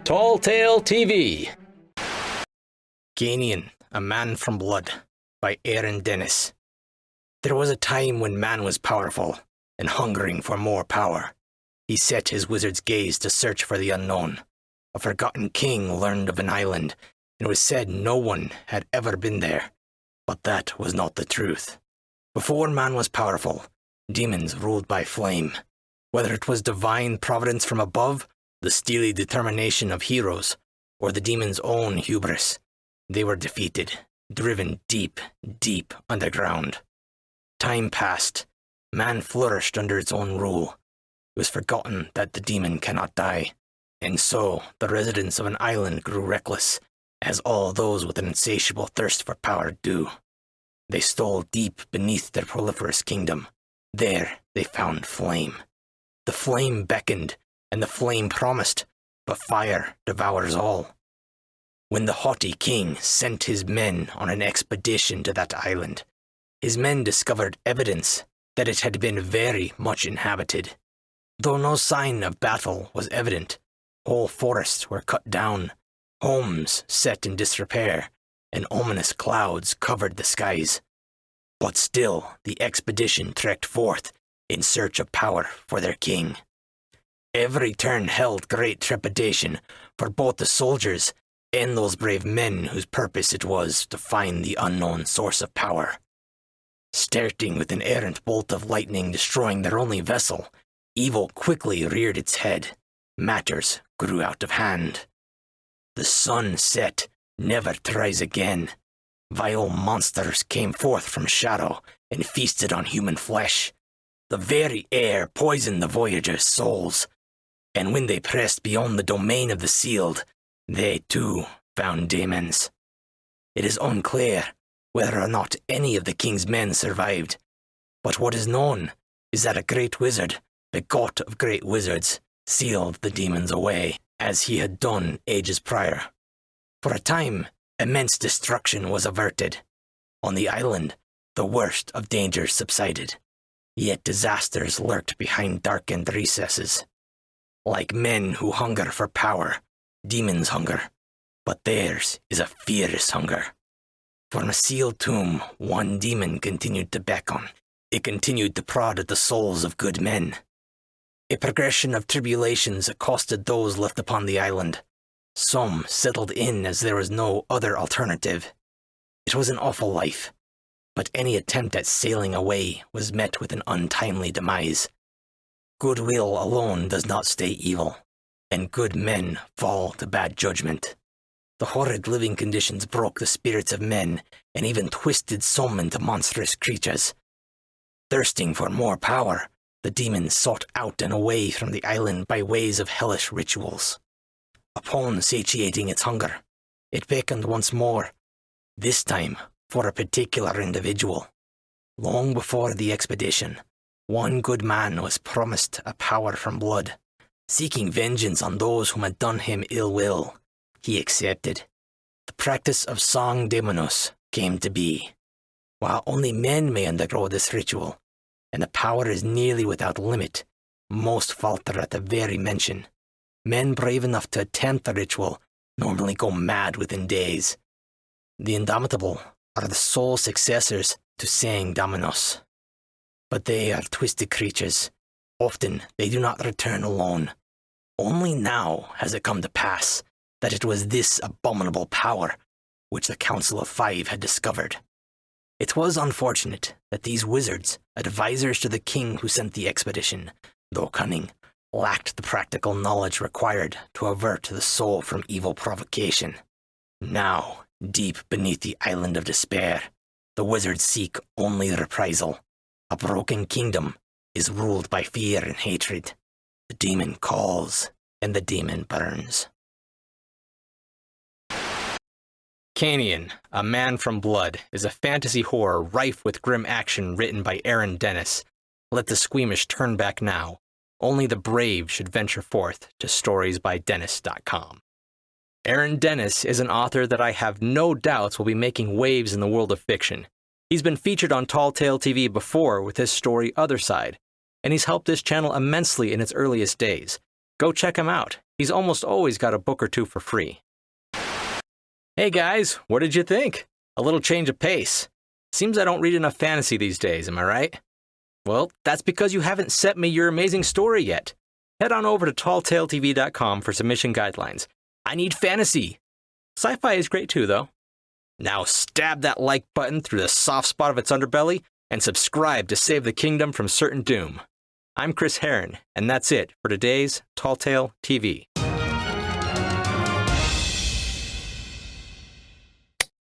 Tall Tale TV. Cayneian, a Man from Blood, by Aaron Dennis. There was a time when man was powerful, and hungering for more power. He set his wizard's gaze to search for the unknown. A forgotten king learned of an island, and it was said no one had ever been there. But that was not the truth. Before man was powerful, demons ruled by flame. Whether it was divine providence from above, the steely determination of heroes, or the demon's own hubris, they were defeated, driven deep, deep underground. Time passed. Man flourished under its own rule. It was forgotten that the demon cannot die. And so the residents of an island grew reckless, as all those with an insatiable thirst for power do. They stole deep beneath their proliferous kingdom. There they found flame. The flame beckoned, and the flame promised, but fire devours all. When the haughty king sent his men on an expedition to that island, his men discovered evidence that it had been very much inhabited. Though no sign of battle was evident, whole forests were cut down, homes set in disrepair, and ominous clouds covered the skies. But still the expedition trekked forth in search of power for their king. Every turn held great trepidation for both the soldiers and those brave men whose purpose it was to find the unknown source of power. Starting with an errant bolt of lightning destroying their only vessel, evil quickly reared its head. Matters grew out of hand. The sun set, never tries again. Vile monsters came forth from shadow and feasted on human flesh. The very air poisoned the voyagers' souls. And when they pressed beyond the domain of the sealed, they too found demons. It is unclear whether or not any of the king's men survived, but what is known is that a great wizard, begot of great wizards, sealed the demons away, as he had done ages prior. For a time, immense destruction was averted. On the island, the worst of dangers subsided, yet disasters lurked behind darkened recesses. Like men who hunger for power, demons hunger, but theirs is a fierce hunger. From a sealed tomb, one demon continued to beckon. It continued to prod at the souls of good men. A progression of tribulations accosted those left upon the island. Some settled in as there was no other alternative. It was an awful life, but any attempt at sailing away was met with an untimely demise. Goodwill alone does not stay evil, and good men fall to bad judgment. The horrid living conditions broke the spirits of men and even twisted some into monstrous creatures. Thirsting for more power, the demons sought out and away from the island by ways of hellish rituals. Upon satiating its hunger, it beckoned once more, this time for a particular individual. Long before the expedition, one good man was promised a power from blood. Seeking vengeance on those whom had done him ill will, he accepted. The practice of Song Demonos came to be. While only men may undergo this ritual, and the power is nearly without limit, most falter at the very mention. Men brave enough to attempt the ritual normally go mad within days. The Indomitable are the sole successors to Sang Dominos. But they are twisted creatures. Often they do not return alone. Only now has it come to pass that it was this abominable power which the Council of Five had discovered. It was unfortunate that these wizards, advisors to the king who sent the expedition, though cunning, lacked the practical knowledge required to avert the soul from evil provocation. Now, deep beneath the island of despair, the wizards seek only reprisal. A broken kingdom is ruled by fear and hatred. The demon calls, and the demon burns. Cayneian, A Man from Blood, is a fantasy horror rife with grim action written by Aaron Dennis. Let the squeamish turn back now. Only the brave should venture forth to storiesbydennis.com. Aaron Dennis is an author that I have no doubts will be making waves in the world of fiction. He's been featured on Tall Tale TV before with his story Other Side, and he's helped this channel immensely in its earliest days. Go check him out. he's almost always got a book or two for free. Hey guys, what did you think? A little change of pace. Seems I don't read enough fantasy these days, am I right? Well, that's because you haven't sent me your amazing story yet. Head on over to talltale.tv.com for submission guidelines. I need fantasy. Sci-fi is great too, though. Now stab that like button through the soft spot of its underbelly and subscribe to save the kingdom from certain doom. I'm Chris Herron, and that's it for today's Tall Tale TV.